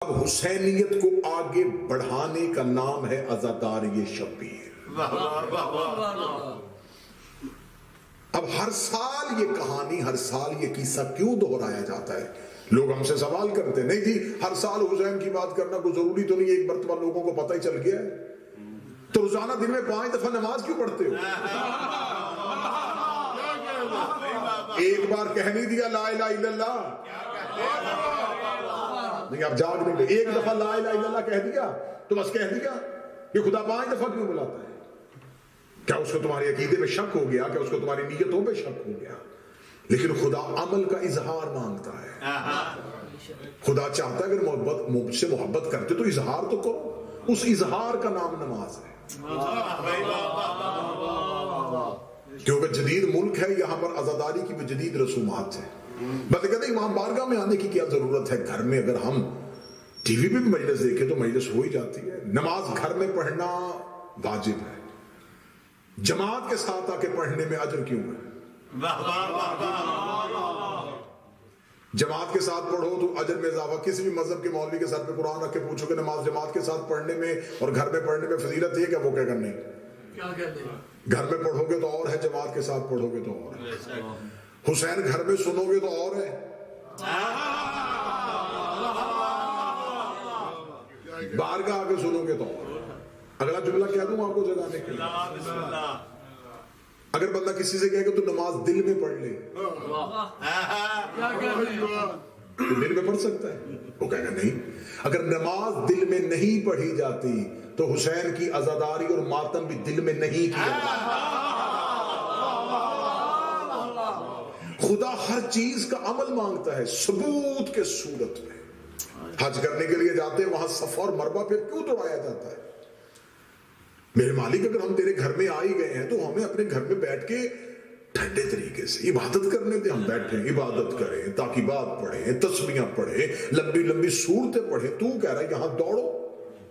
اب حسینیت کو آگے بڑھانے کا نام ہے عزاداری شبیر۔ اب ہر سال یہ کہانی، ہر سال یہ قصہ کیوں دہرایا جاتا ہے؟ لوگ ہم سے سوال کرتے ہیں، نہیں جی ہر سال حسین کی بات کرنا کوئی ضروری تو نہیں، ایک مرتبہ لوگوں کو پتہ ہی چل گیا ہے تو روزانہ دن میں 5 دفعہ نماز کیوں پڑھتے ہو؟ ایک بار کہہ نہیں دیا لا الہ الا اللہ، نہیں آپ جاگ نہیں گئے، ایک دفعہ لا الہ الا اللہ کہہ دیا تو بس کہہ دیا، یہ خدا 5 دفعہ کیوں بلاتا ہے؟ کیا اس کو تمہارے عقیدے میں شک ہو گیا؟ کیا اس کو تمہاری نیتوں پہ شک ہو گیا؟ لیکن خدا عمل کا اظہار مانگتا ہے۔ خدا چاہتا ہے اگر مجھ سے محبت کرتے تو اظہار تو کرو، اس اظہار کا نام نماز ہے۔ کیونکہ جدید ملک ہے، یہاں پر عزاداری کی بھی جدید رسومات ہیں۔ بس کہتے ہیں امام بارگاہ میں آنے کی کیا ضرورت ہے؟ گھر میں اگر ہم ٹی وی پہ بھی مجلس دیکھیں تو مجلس ہو ہی جاتی ہے۔ نماز گھر میں پڑھنا واجب ہے، جماعت کے ساتھ آ کے پڑھنے میں اجر کیوں ہے؟ جماعت کے ساتھ پڑھو تو اجر میں اضافہ۔ کسی بھی مذہب کے مولوی کے ساتھ پہ قرآن رکھ کے پوچھو کہ نماز جماعت کے ساتھ پڑھنے میں اور گھر میں پڑھنے میں فضیلت ہے کیا؟ وہ کیا کرنے، گھر میں پڑھو گے تو اور ہے، جماعت کے ساتھ پڑھو گے تو اور ہے۔ حسین گھر میں سنو گے تو اور ہے، بارگاہ آگے سنو گے تو اور۔ اگلا جملہ کہہ دوں آپ کو جگانے کے لیے، اگر بندہ کسی سے کہے کہ تو نماز دل میں پڑھ لے تو دل میں پڑھ سکتا ہے؟ وہ کہے گا نہیں۔ اگر نماز دل میں نہیں پڑھی جاتی تو حسین کی عزاداری اور ماتم بھی دل میں نہیں کیا جاتا۔ خدا ہر چیز کا عمل مانگتا ہے، ثبوت کے صورت میں۔ حج کرنے کے لیے جاتے ہیں، وہاں صفا اور مروہ پہ کیوں دوڑایا جاتا ہے؟ میرے مالک اگر ہم تیرے گھر میں آ ہی گئے ہیں تو ہمیں اپنے گھر میں بیٹھ کے ٹھنڈے طریقے سے عبادت کرنے دیں، ہم بیٹھیں عبادت کریں، تاکیبات پڑھیں، تسبیحاں پڑھیں، لمبی لمبی سورتیں پڑھیں۔ تو کہہ رہا ہے یہاں دوڑو،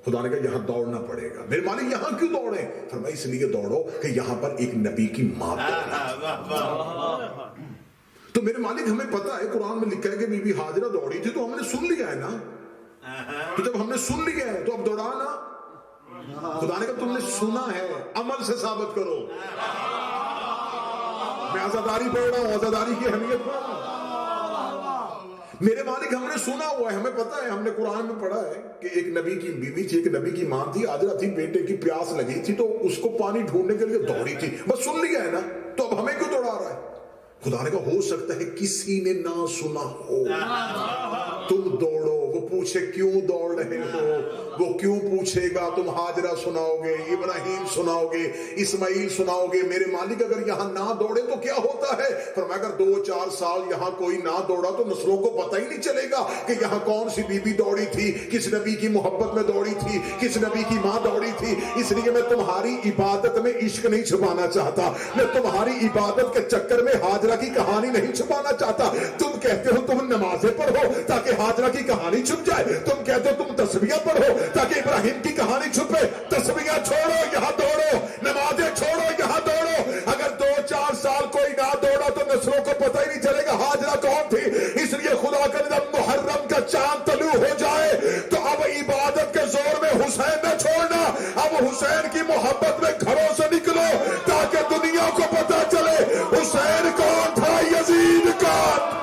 خدا نے کہا یہاں دوڑنا پڑے گا۔ میرے مالک یہاں کیوں دوڑیں؟ فرمایا اس لیے دوڑو کہ یہاں پر ایک نبی کی ماں دوڑی۔ تو میرے مالک ہمیں پتا ہے، قرآن میں لکھا ہے کہ بی بی ہاجرہ دوڑی تھی تو ہم نے سن لیا ہے نا، تو جب ہم نے سن لیا ہے تو اب دوڑانا۔ خدا نے کہا تم نے سنا ہے، عمل سے ثابت کرو۔ میں عزاداری پڑھ رہا ہوں، عزاداری کی اہمیت پڑھ رہا ہوں۔ میرے مالک ہم نے سنا ہوا ہے، ہمیں پتا ہے، ہم نے قرآن میں پڑھا ہے کہ ایک نبی کی بیوی تھی، ایک نبی کی ماں تھی، ہاجرہ تھی، بیٹے کی پیاس لگی تھی تو اس کو پانی ڈھونڈنے کے لیے دوڑی تھی۔ بس سن لیا ہے نا، تو اب ہمیں کیوں دوڑا رہا ہے؟ خدا نے کہا ہو سکتا ہے کسی نے نہ سنا ہو، تم دوڑو۔ وہ پوچھے کیوں دوڑ رہے ہو، وہ کیوں پوچھے گا؟ تم ہاجرہ سناؤ گے، ابراہیم سناؤ گے، اسماعیل سناؤ گے۔ میرے مالک اگر یہاں نہ دوڑے تو کیا ہوتا ہے؟ فرمایا اگر 2-4 سال یہاں کوئی نہ دوڑا تو نسلوں کو پتہ ہی نہیں چلے گا کہ یہاں کون سی بی بی دوڑی تھی، کس نبی کی محبت میں دوڑی تھی، کس نبی کی ماں دوڑی تھی۔ اس لیے میں تمہاری عبادت میں عشق نہیں چھپانا چاہتا، میں تمہاری عبادت کے چکر میں ہاجرہ کی کہانی نہیں چھپانا چاہتا۔ تم کہتے ہو تم نمازیں پڑھو تاکہ ہاجرہ کی کہانی چھپ جائے، تم کہتے ہو تم تسبیحاں پڑھو تاکہ ابراہیم کی کہانی چھپے۔ تسبیحاں چھوڑو یہاں دوڑو، نمازیں چھوڑو یہاں دوڑو۔ اگر 2-4 سال کوئی نہ دوڑا تو نسلوں کو پتہ ہی نہیں چلے گا ہاجرہ کون تھی۔ اس لیے خدا کا جب محرم کا چاند طلوع ہو جائے تو اب عبادت کے زور میں حسین نہ چھوڑنا، اب حسین کی محبت میں گھروں سے نکلو تاکہ دنیا کو پتہ چلے حسین کون تھا، یزید کون۔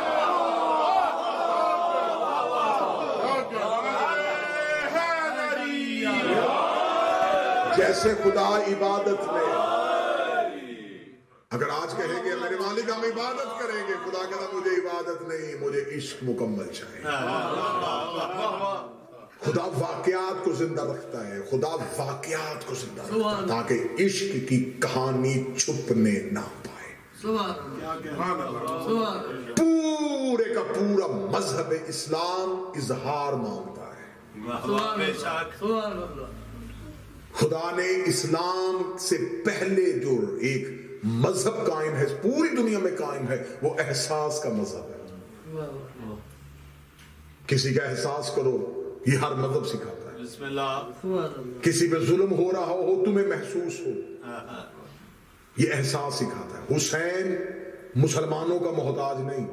جیسے خدا عبادت میں، اگر آج کہیں گے میرے مالک ہم عبادت کریں گے، خدا کہتا مجھے عبادت نہیں، مجھے عشق مکمل چاہیے۔ خدا واقعات کو زندہ رکھتا ہے، خدا واقعات کو زندہ رکھتا ہے تاکہ عشق کی کہانی چھپنے نہ پائے۔ پورے کا پورا مذہب اسلام اظہار مانگتا ہے۔ خدا نے اسلام سے پہلے جو ایک مذہب قائم ہے، پوری دنیا میں قائم ہے، وہ احساس کا مذہب ہے۔ کسی کا احساس کرو، یہ ہر مذہب سکھاتا ہے۔ بسم اللہ۔ کسی پہ ظلم ہو رہا ہو تمہیں محسوس ہو، یہ احساس سکھاتا ہے۔ حسین مسلمانوں کا محتاج نہیں،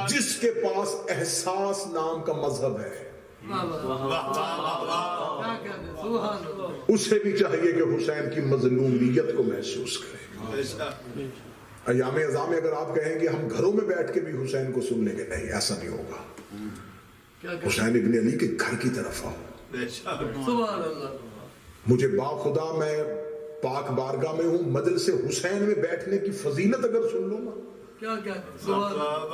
جس کے پاس احساس نام کا مذہب ہے اسے بھی چاہیے کہ حسین کی مظلومیت کو محسوس کرے۔ ایام اعزام میں اگر آپ کہیں کہ ہم گھروں میں بیٹھ کے بھی حسین کو سن لیں گے، نہیں، ایسا نہیں ہوگا۔ حسین ابن علی کے گھر کی طرف آؤ۔ مجھے باخدا میں پاک بارگاہ میں ہوں، مجلس حسین میں بیٹھنے کی فضیلت اگر سن لوں نا۔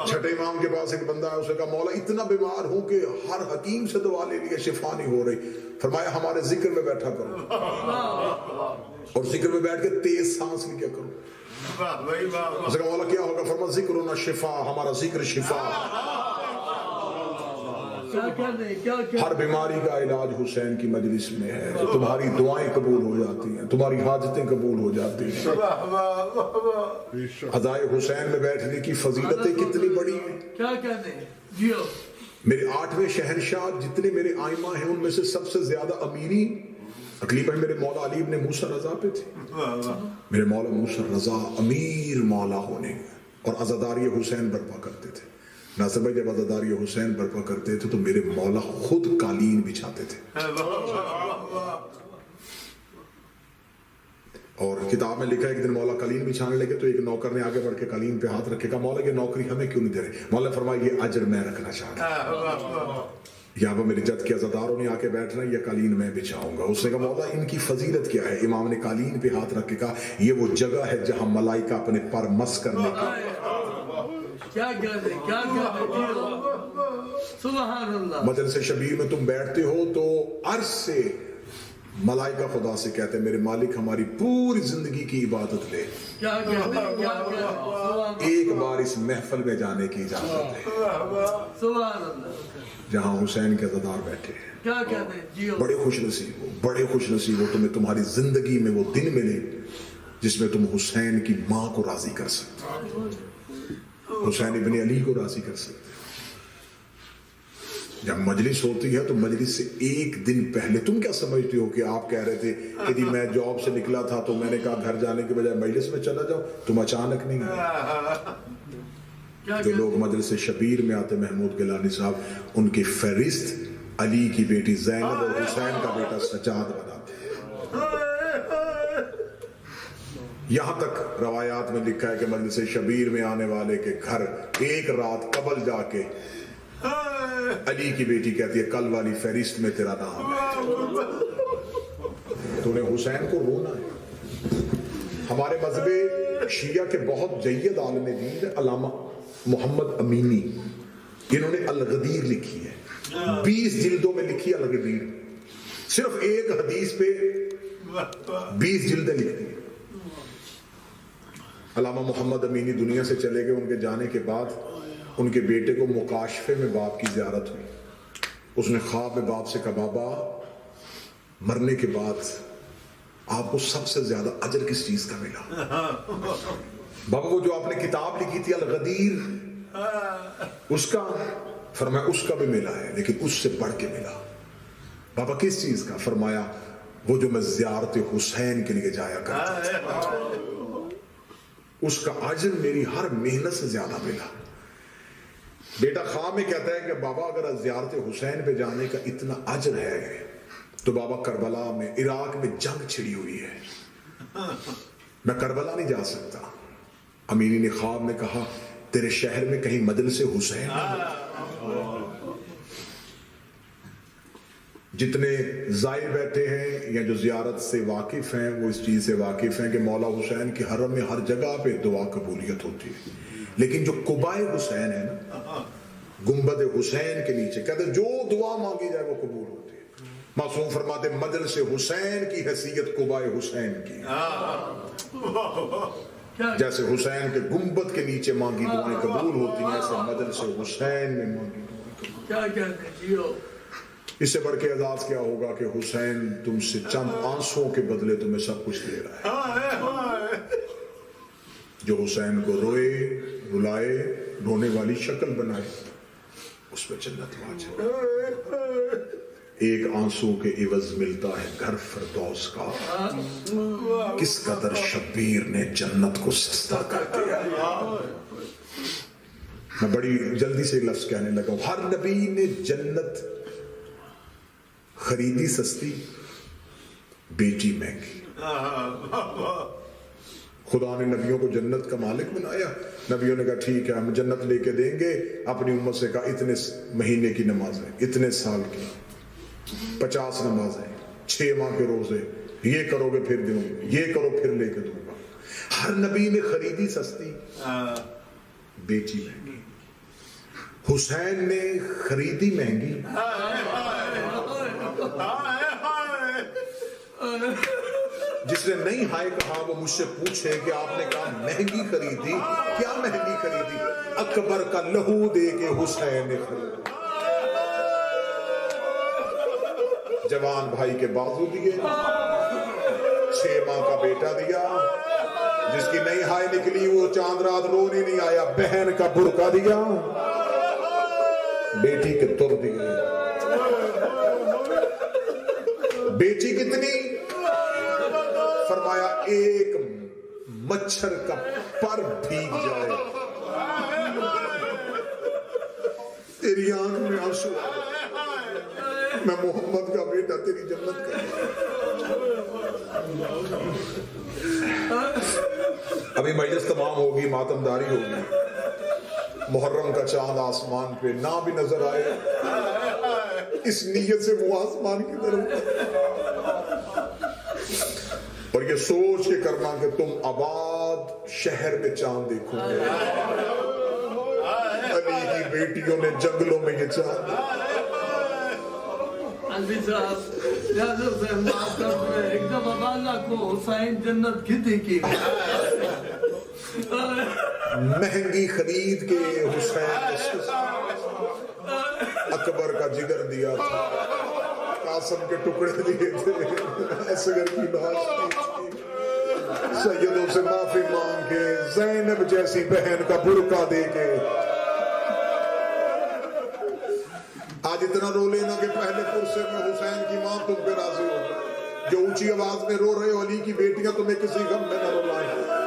چھٹے امام کے پاس ایک بندہ ہے، اسے کہا مولا اتنا بیمار ہوں کہ ہر حکیم سے دعا لے لیے شفا نہیں ہو رہی، فرمایا ہمارے ذکر میں بیٹھا کرو، اور ذکر میں بیٹھ کے تیز سانس لیا کرو۔ اسے کہا مولا کیا ہوگا؟ فرمایا ذکرنا شفا، ہمارا ذکر شفا۔ ہر بیماری کا علاج حسین کی مجلس میں ہے، تو تمہاری دعائیں قبول ہو جاتی ہیں، تمہاری حاجتیں قبول ہو جاتی ہیں۔ ادائے حسین میں بیٹھنے کی فضیلتیں کتنی بڑی ہیں۔ میرے 8ویں شہنشاہ جتنے میرے آئمہ ہیں ان میں سے سب سے زیادہ امیری تکلیف میرے مولا علی ابن موسیٰ رضا پہ تھی۔ میرے مولا موسیٰ رضا امیر مولا ہونے اور عزاداری حسین برپا کرتے تھے۔ ناصر بھائی جب عزاداری حسین برپا کرتے تھے تو میرے مولا خود قالین بچھاتے تھے، اور کتاب میں لکھا ہے ایک دن مولا قالین بچھانے لگے تو ایک نوکر نے آگے بڑھ کے قالین پہ ہاتھ رکھے، کہا مولا یہ نوکری ہمیں کیوں نہیں دے رہے؟ مولا فرمایا یہ اجر میں رکھنا چاہتا ہوں، یہاں پر میری جد کے عزاداروں نے آ کے بیٹھنا، یہ قالین میں بچھاؤں گا۔ اس نے کہا مولا ان کی فضیلت کیا ہے؟ امام نے قالین پہ ہاتھ رکھ کے کہا یہ وہ جگہ ہے جہاں ملائکہ اپنے پر مس کرنے کی۔ مجلس شبیر میں تم بیٹھتے ہو تو عرش سے ملائکہ خدا سے کہتے ہیں میرے مالک ہماری پوری زندگی کی عبادت لے، ایک بار اس محفل میں جانے کی اجازت ہے جہاں حسین کے عزادار بیٹھے ہیں۔ بڑے خوش نصیب ہو، بڑے خوش نصیب ہو تمہیں تمہاری زندگی میں وہ دن ملے جس میں تم حسین کی ماں کو راضی کر سکتے، حسین ابن علی کو راضی کر سکتے۔ جب مجلس ہوتی ہے تو مجلس سے ایک دن پہلے تم کیا سمجھتے ہو کہ آپ کہہ رہے تھے کہ جی میں جاب سے نکلا تھا تو میں نے کہا گھر جانے کے بجائے مجلس میں چلا جاؤ، تم اچانک نہیں آئے۔ جو لوگ مجلس شبیر میں آتے محمود گیلانی صاحب ان کی فہرست علی کی بیٹی زینب اور حسین کا بیٹا سجاد بناتے ہیں۔ یہاں تک روایات میں لکھا ہے کہ مجلس شبیر میں آنے والے کے گھر ایک رات قبل جا کے علی کی بیٹی کہتی ہے کل والی فہرست میں تیرا نام ہے، تو نے حسین کو رونا ہے۔ ہمارے مذہب شیعہ کے بہت جید عالم دین علامہ محمد امینی، انہوں نے الغدیر لکھی ہے، 20 جلدوں میں لکھی الغدیر، صرف ایک حدیث پہ 20 جلدیں لکھتی ہیں۔ علامہ محمد امینی دنیا سے چلے گئے، ان کے جانے کے بعد ان کے بیٹے کو مکاشفے میں باپ کی زیارت ہوئی، اس نے خواب میں باپ سے کہا بابا مرنے کے بعد آپ کو سب سے زیادہ اجر کس چیز کا ملا؟ بابا وہ جو آپ نے کتاب لکھی تھی الغدیر اس کا؟ فرمایا اس کا بھی ملا ہے لیکن اس سے بڑھ کے ملا۔ بابا کس چیز کا؟ فرمایا وہ جو میں زیارت حسین کے لیے جایا کرتا تھا اس کا اجر میری ہر محنت سے زیادہ ملا۔ بیٹا خواب میں کہتا ہے کہ بابا اگر زیارت حسین پہ جانے کا اتنا اجر ہے تو بابا کربلا میں عراق میں جنگ چھڑی ہوئی ہے، میں کربلا نہیں جا سکتا۔ امینی نے خواب میں کہا تیرے شہر میں کہیں مجلس حسین جتنے زائر بیٹھے ہیں یا جو زیارت سے واقف ہیں وہ اس چیز سے واقف ہیں کہ مولا حسین کے حرم میں ہر جگہ پہ دعا قبولیت ہوتی ہے، لیکن جو قبائے حسین ہے نا گنبد حسین کے نیچے کہتے جو دعا مانگی جائے وہ قبول ہوتی ہے۔ معصوم فرماتے مجلس حسین کی حیثیت قبائے حسین کی، جیسے حسین کے گنبد کے نیچے مانگی دعائیں قبول ہوتی ہیں ایسے مجلس حسین میں مانگی دعائیں قبول۔ اس سے بڑھ کے اعزاز کیا ہوگا کہ حسین تم سے چند آنسوں کے بدلے تمہیں سب کچھ دے رہا ہے۔ جو حسین کو روئے رلائے رونے والی شکل بنائے اس پہ جنت واجب۔ ایک آنسو کے عوض ملتا ہے گھر فردوس کا، کس قدر شبیر نے جنت کو سستا کر دیا۔ میں بڑی جلدی سے لفظ کہنے لگا ہوں، ہر نبی نے جنت خریدی سستی، بیچی مہنگی۔ خدا نے نبیوں کو جنت کا مالک بنایا، نبیوں نے کہا ٹھیک ہے ہم جنت لے کے دیں گے، اپنی امت سے کہا اتنے مہینے کی نمازیں، اتنے سال کی 50 نمازیں، 6 ماہ کے روزے، یہ کرو گے پھر دوں گا، یہ کرو پھر لے کے دوں گا۔ ہر نبی نے خریدی سستی، بیچی مہنگی۔ حسین نے خریدی مہنگی، جس نے نہیں ہائے کہا وہ مجھ سے پوچھے کہ آپ نے کہا مہنگی خریدی، کیا مہنگی خریدی؟ اکبر کا لہو دے کے حسین نے خریدی۔ جوان بھائی کے بازو دیے، 6 ماہ کا بیٹا دیا، جس کی نئی ہائے نکلی وہ چاند رات رونے نہیں آیا، بہن کا برقع دیا، بیٹی کے تر دیے۔ بیٹی کتنی؟ فرمایا ایک مچھر کا پر بھیگ جائے تیری آنکھ میں آنسو آئے، میں محمد کا بیٹا تیری جنت کا۔ ابھی مجلس تمام ہوگی، ماتمداری ہوگی، محرم کا چاند آسمان پہ نہ بھی نظر آئے، اس نیت سے وہ آسمان کی طرف اور یہ سوچ کے کرنا کہ تم آباد شہر میں چاند دیکھو گے، علی کی بیٹیوں نے جنگلوں میں یہ چاند ایک دم اللہ کو حسین جنت کتنی کی مہنگی خرید کے حسین اکبر کا جگر دیا تھا، قاسم کے ٹکڑے دیے تھے، اصغر کی لاش دی تھی، سیدوں سے معافی مانگ کے، زینب جیسی بہن کا برقع دے کے۔ آج اتنا رو لینا کہ پہلے پرسے میں حسین کی ماں تم پہ راضی ہو، جو اونچی آواز میں رو رہے ہو علی کی بیٹیاں تمہیں کسی غم میں نہ رلائیں۔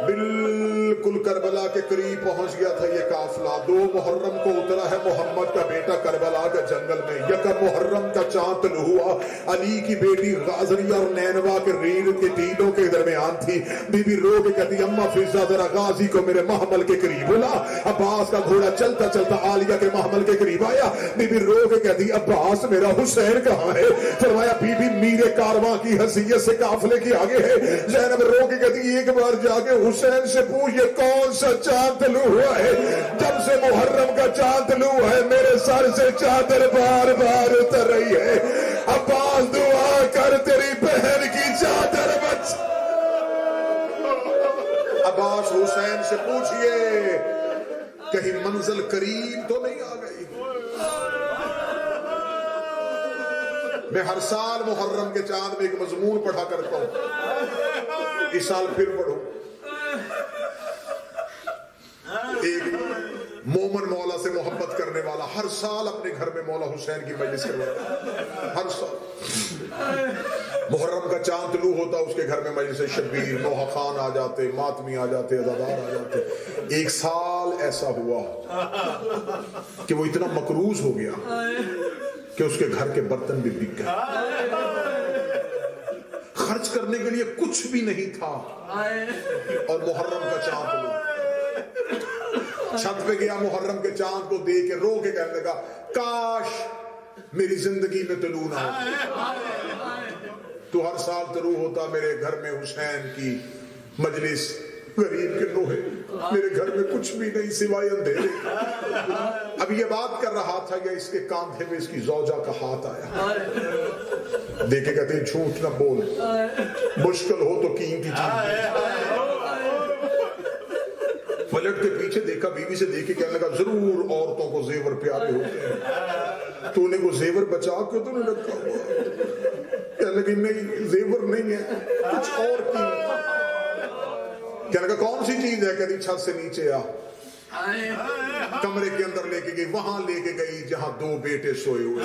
بالکل کربلا کے قریب پہنچ گیا تھا یہ قافلہ، 2 محرم کو اترا ہے محمد کا بیٹا کربلا کے جنگل میں، یکم محرم کا چاند طلوع ہوا، علی کی بیٹی غازریہ اور نینوا کے ریڑھ کے ٹیلوں کے درمیان تھی، بی بی رو کے کہتی اماں فضہ ذرا غازی کو میرے محمل کے قریب بلا۔ عباس کا گھوڑا چلتا چلتا عالیہ کے محمل کے قریب آیا، بی بی رو کے کہتی عباس میرا حسین کہاں ہے؟ فرمایا بی بی میرے کارواں کی حیثیت سے قافلے کی آگے ہے۔ زینب رو کے کہتی ایک بار جا کے حسین سے پوچھ یہ کون سا چاند طلوع ہوا ہے؟ جب سے محرم کا چاند طلوع ہے میرے سر سے چادر بار بار اتر رہی ہے، عباس دعا کر تیری بہن کی چادر بچ۔ عباس حسین سے پوچھئے کہیں منزل قریب تو نہیں آ گئی؟ میں ہر سال محرم کے چاند میں ایک مضمون پڑھا کرتا ہوں، اس سال پھر پڑھوں۔ ایک مومن مولا سے محبت کرنے والا ہر سال اپنے گھر میں مولا حسین کی مجلس کرواتا، ہر سال محرم کا چاند طلوع ہوتا اس کے گھر میں مجلس شبیر، نوحہ خان آ جاتے، ماتمی آ جاتے، عزادار آ جاتے۔ ایک سال ایسا ہوا کہ وہ اتنا مقروض ہو گیا کہ اس کے گھر کے برتن بھی بک گئے، خرچ کرنے کے لیے کچھ بھی نہیں تھا، اور محرم کا چاند طلوع، چھت پہ گیا محرم کے چاند کو دیکھ کے رو کے کہنے لگا کاش میری زندگی میں طلوع نہ ہو، تو ہر سال طلوع ہوتا میرے گھر میں حسین کی مجلس، غریب کے نوحے، میرے گھر میں کچھ بھی نہیں سوائے اندھیرے۔ اب یہ بات کر رہا تھا یا اس کے کاندھے میں اس کی زوجہ کا ہاتھ آیا، دیکھے کہتے ہیں جھوٹ نہ بول، مشکل ہو تو قیمتی چیز۔ پلٹ کے پیچھے دیکھا، بیوی سے دیکھے کہنے لگا ضرور عورتوں کو زیور پیارے ہوتے ہیں، تو نے وہ زیور بچا کے تو نہیں رکھا ہوا؟ کہنے لگی نہیں زیور نہیں ہے، کچھ اور قیمت۔ کہنے لگا کون سی چیز ہے؟ کہتی چھت سے نیچے آ، کمرے کے اندر لے کے گئی، وہاں لے کے گئی جہاں 2 بیٹے سوئے ہوئے،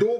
2